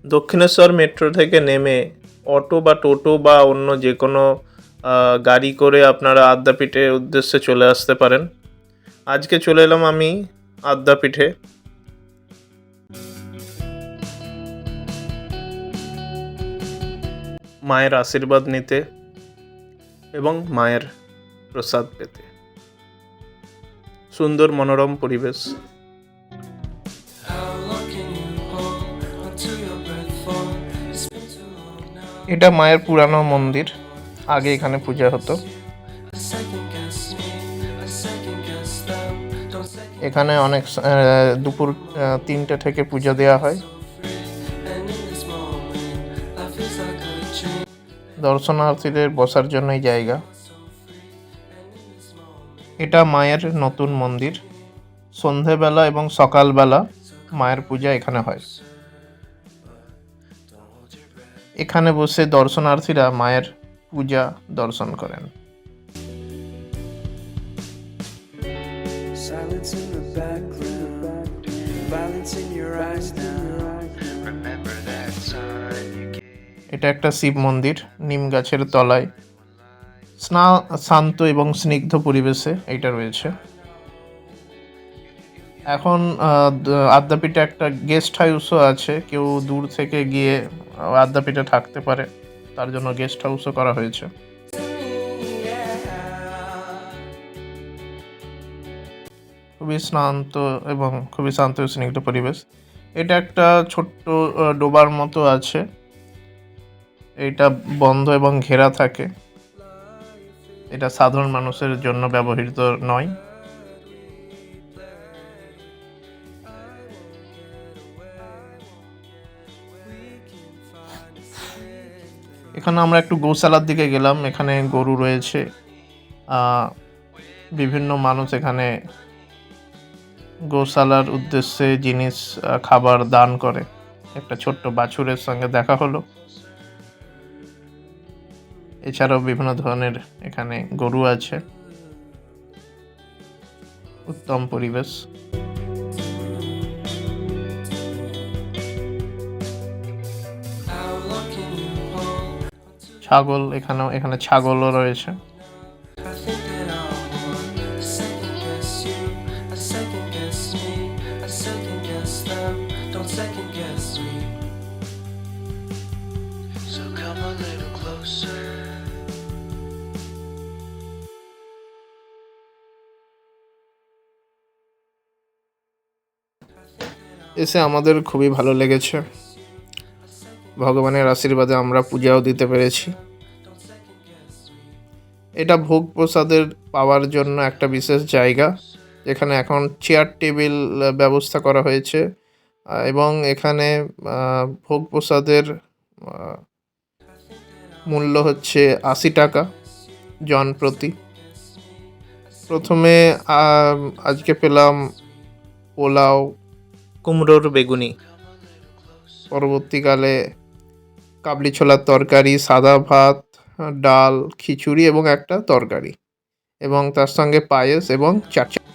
Dakshineswar metro থেকে নেমে auto বা টোটো বা অন্য যে কোনো গাড়ি করে আপনারা আদ্যাপীঠের উদ্দেশ্যে চলে আসতে পারেন। আজকে চলে এলাম আমি আদ্যাপীঠে। মায়ের আশীর্বাদ নিতে এবং মায়ের প্রসাদ পেতে। সুন্দর মনোরম পরিবেশ। এটা মায়ের পুরানো মন্দির, আগে এখানে পূজা হতো। এখানে অনেক দুপুর 3টে থেকে পূজা দেওয়া হয়। দর্শনার্থীদের বসার জন্যই জায়গা। এটা মায়ের নতুন মন্দির। সন্ধেবেলা এবং সকালবেলা মায়ের পূজা এখানে হয়। এখানে বসে দর্শনার্থীরা মায়ের পূজা দর্শন করেন। এটা একটা শিব মন্দির, নিম গাছের তলায় শান্ত এবং স্নিগ্ধ পরিবেশে এটা রয়েছে। এখন আদ্যাপীঠে একটা গেস্ট হাউসও আছে, কেউ দূর থেকে গিয়ে আদ্যাপীঠে থাকতে পারে, তার জন্য গেস্ট হাউসও করা হয়েছে। খুবই শান্ত স্নিগ্ধ পরিবেশ। এটা একটা ছোট্ট ডোবার মতো আছে, এটা বন্ধ এবং ঘেরা থাকে। এটা সাধারণ মানুষের জন্য ব্যবহৃত নয়। এখানে আমরা একটু গৌশালার দিকে গেলাম। এখানে গরু রয়েছে, বিভিন্ন মানুষ এখানে গৌশালার উদ্দেশ্যে জিনিস খাবার দান করে। একটা ছোট্ট বাছুরের সঙ্গে দেখা হলো। এছাড়াও বিভিন্ন ধরনের এখানে গরু আছে। উত্তম পরিবেশ। ছাগল এখানে ছাগলও রয়েছে। এসে আমাদের খুবই ভালো লেগেছে। ভগবানের আশীর্বাদে আমরা পূজাও দিতে পেরেছি। এটা ভোগ প্রসাদের পাওয়ার জন্য একটা বিশেষ জায়গা, যেখানে এখন চেয়ার টেবিল ব্যবস্থা করা হয়েছে এবং এখানে ভোগ প্রসাদের মূল্য হচ্ছে 80 টাকা জন প্রতি। প্রথমে আজকে পেলাম পোলাও, কুমড়োর বেগুনি। পরবর্তীকালে কাবলি ছোলার তরকারি, সাদা ভাত, ডাল, খিচুড়ি এবং একটা তরকারি, এবং তার সঙ্গে পায়েস এবং চাটনি।